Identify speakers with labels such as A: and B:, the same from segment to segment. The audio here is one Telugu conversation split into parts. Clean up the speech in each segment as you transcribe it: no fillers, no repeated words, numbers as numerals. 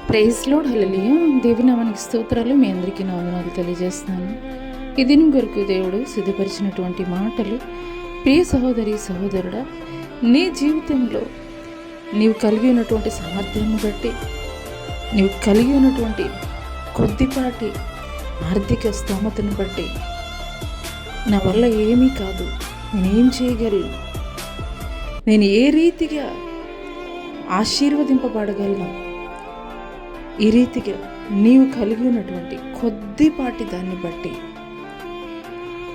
A: ప్రైజ్ లార్డ్, హల్లెలూయా. దేవుని నామానికి స్తోత్రాలు. మీ అందరికీ నా వందనాలు తెలియజేస్తున్నాను. ఈ దినం కొరకు దేవుడు సిద్ధపరిచినటువంటి మాటలు, ప్రియ సహోదరి సహోదరుడా, నీ జీవితంలో నీవు కలిగి ఉన్నటువంటి సామర్థ్యాన్ని బట్టి, నీవు కలిగి ఉన్నటువంటి కొద్దిపాటి ఆర్థిక స్తోమతను బట్టి, నా వల్ల ఏమీ కాదు, నేనేం చేయగలను, నేను ఏ రీతిగా ఆశీర్వదింపబడగలను, ఈ రీతిగా నీవు కలిగి ఉన్నటువంటి కొద్దిపాటి దాన్ని బట్టి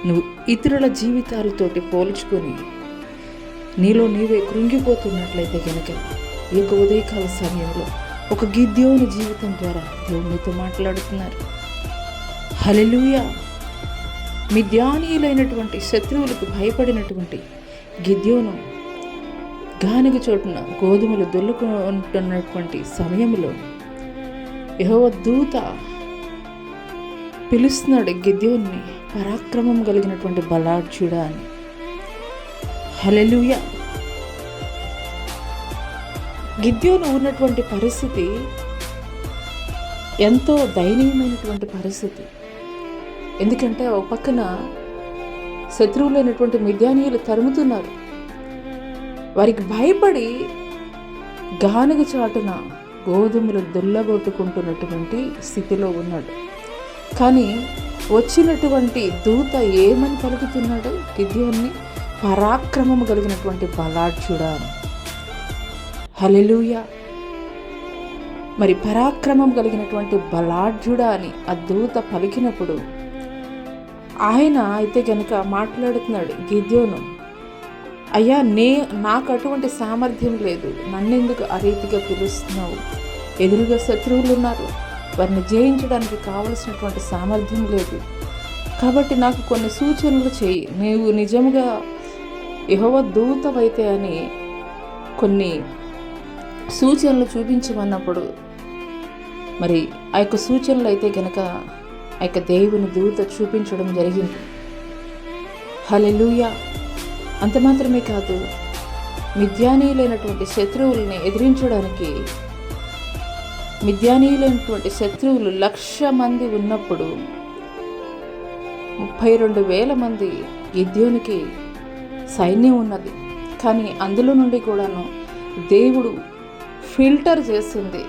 A: నువ్వు ఇతరుల జీవితాలతోటి పోల్చుకొని నీలో నీవే కృంగిపోతున్నట్లయితే కనుక ఈ యొక్క ఉదయకాల సమయంలో ఒక గిద్యోను జీవితం ద్వారా దేవుడు నీతో మాట్లాడుతున్నారు. హల్లెలూయా. మిద్యానీయులైనటువంటి శత్రువులకు భయపడినటువంటి గిద్యోను గానుగ చోటున గోధుమలు దొల్లుకుంటున్నటువంటి సమయంలో యెహోవా దూత పిలుస్తున్నాడు గిద్యోన్ని, పరాక్రమం కలిగినటువంటి బలాఢ్యుడా అని. హల్లెలూయా. గిద్యోను ఉన్నటువంటి పరిస్థితి ఎంతో దయనీయమైనటువంటి పరిస్థితి. ఎందుకంటే ఒక పక్కన శత్రువులైనటువంటి మిద్యానీయులు తరుముతున్నారు. వారికి భయపడి గానుగ చాటున గోధుమలు దొల్లగొట్టుకుంటున్నటువంటి స్థితిలో ఉన్నాడు. కానీ వచ్చినటువంటి దూత ఏమని పలుకుతున్నాడు గిద్యోన్ని? పరాక్రమము కలిగినటువంటి బలాఢ్యుడా అని. హల్లెలూయా. మరి పరాక్రమం కలిగినటువంటి బలాఢ్యుడా అని ఆ దూత పలికినప్పుడు ఆయన అయితే కనుక మాట్లాడుతున్నాడు, గిద్యోను, అయ్యా, నాకు అటువంటి సామర్థ్యం లేదు, నన్నెందుకు ఆ రీతిగా పిలుస్తున్నావు? ఎదురుగా శత్రువులు ఉన్నారు, వారిని జయించడానికి కావలసినటువంటి సామర్థ్యం లేదు. కాబట్టి నాకు కొన్ని సూచనలు చేయి, నీవు నిజంగా యెహోవా దూతవైతే అని కొన్ని సూచనలు చూపించమన్నప్పుడు మరి ఆ యొక్క సూచనలు అయితే కనుక ఆ యొక్క దేవుని దూత చూపించడం జరిగింది. హల్లెలూయా. అంత మాత్రమే కాదు, మిద్యానీయులైనటువంటి శత్రువుల్ని ఎదిరించడానికి మిద్యానీయులైనటువంటి శత్రువులు 1,00,000 మంది ఉన్నప్పుడు 32,000 మంది గిద్యోనికి సైన్యం ఉన్నది. కానీ అందులో నుండి కూడాను దేవుడు ఫిల్టర్ చేసింది,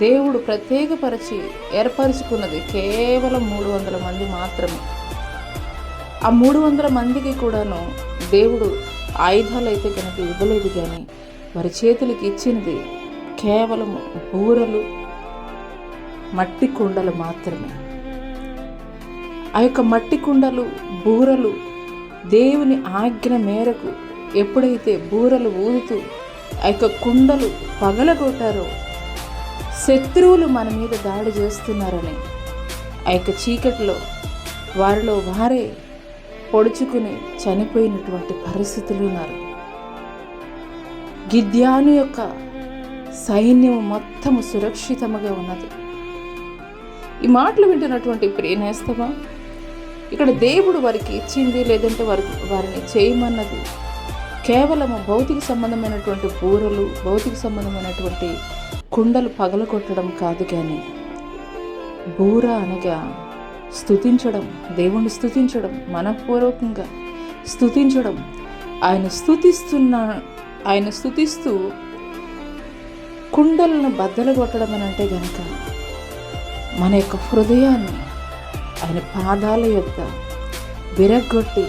A: దేవుడు ప్రత్యేకపరిచి ఏర్పరచుకున్నది కేవలం 300 మంది మాత్రమే. ఆ 300 మందికి కూడాను దేవుడు ఆయుధాలు అయితే కనుక ఇవ్వలేదు, కానీ వారి చేతులకి ఇచ్చినది కేవలం బూరలు, మట్టి కుండలు మాత్రమే. ఆ యొక్క మట్టి కుండలు, బూరలు దేవుని ఆజ్ఞ మేరకు ఎప్పుడైతే బూరలు ఊదుతూ ఆ యొక్క కుండలు పగలగొట్టారో, శత్రువులు మన మీద దాడి చేస్తున్నారని ఆ యొక్క చీకటిలో వారిలో వారే పొడుచుకుని చనిపోయినటువంటి పరిస్థితులు ఉన్నారు. గిద్యోను యొక్క సైన్యం మొత్తము సురక్షితముగా ఉన్నది. ఈ మాటలు వింటున్నటువంటి ప్రియనేస్తమా, ఇక్కడ దేవుడు వారికి ఇచ్చింది లేదంటే వారిని చేయమన్నది కేవలము భౌతిక సంబంధమైనటువంటి బూరలు, భౌతిక సంబంధమైనటువంటి కుండలు పగలగొట్టడం కాదు, కానీ బూర అనగా స్తుతించడం, దేవుణ్ణి స్తుతించడం, మనఃపూర్వకంగా స్తుతించడం. ఆయన స్తుతిస్తూ కుండలను బద్దలు కొట్టడం అని అంటే గనక మన యొక్క హృదయాన్ని ఆయన పాదాల యొద్ద విరగ్గొట్టి,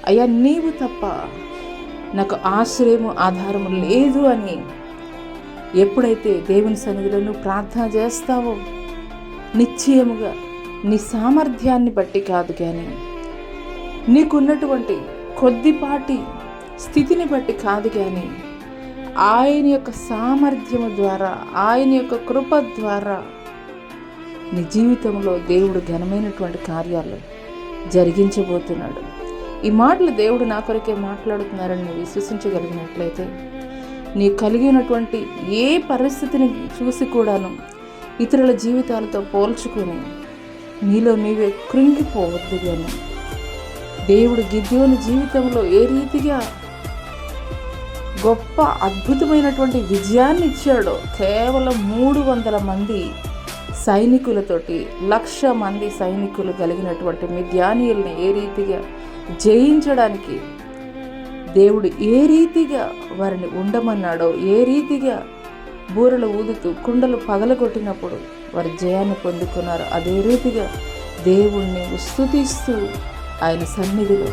A: అయ్యా, నీవు తప్ప నాకు ఆశ్రయము ఆధారము లేదు అని ఎప్పుడైతే దేవుని సన్నిధిలో ప్రార్థన చేస్తావో, నిశ్చయముగా నీ సామర్థ్యాన్ని బట్టి కాదు, కానీ నీకున్నటువంటి కొద్దిపాటి స్థితిని బట్టి కాదు, కానీ ఆయన యొక్క సామర్థ్యము ద్వారా, ఆయన యొక్క కృప ద్వారా నీ జీవితంలో దేవుడు ఘనమైనటువంటి కార్యాలు జరిగించబోతున్నాడు. ఈ మాటలు దేవుడు నా కొరకే మాట్లాడుతున్నారని నువ్వు విశ్వసించగలిగినట్లయితే, నీ కలిగి ఉన్నటువంటి ఏ పరిస్థితిని చూసి కూడాను ఇతరుల జీవితాలతో పోల్చుకొని నీలో నీవే కృంగిపోవద్దు. కానీ దేవుడు గిద్యోను జీవితంలో ఏ రీతిగా గొప్ప అద్భుతమైనటువంటి విజయాన్ని ఇచ్చాడో, కేవలం 300 మంది సైనికులతోటి 1,00,000 మంది సైనికులు కలిగినటువంటి మిద్యానీయుల్ని ఏ రీతిగా జయించడానికి దేవుడు ఏ రీతిగా వారిని ఉండమన్నాడో, ఏ రీతిగా బూరలు ఊదుతూ కుండలు పగలగొట్టినప్పుడు వారి జయాన్ని పొందుకున్నారు, అదే రీతిగా దేవుణ్ణి స్తుతిస్తూ ఆయన సన్నిధిలో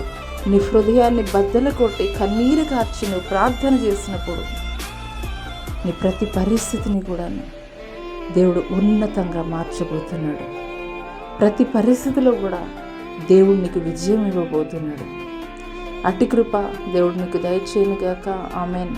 A: నీ హృదయాన్ని బద్దలు కొట్టి కన్నీరు కార్చి నువ్వు ప్రార్థన చేసినప్పుడు నీ ప్రతి పరిస్థితిని కూడా దేవుడు ఉన్నతంగా మార్చబోతున్నాడు. ప్రతి పరిస్థితిలో కూడా దేవుడు నీకు విజయం ఇవ్వబోతున్నాడు. అట్టి కృప దేవుడు నీకు దయచేయునుగాక. ఆమేన్.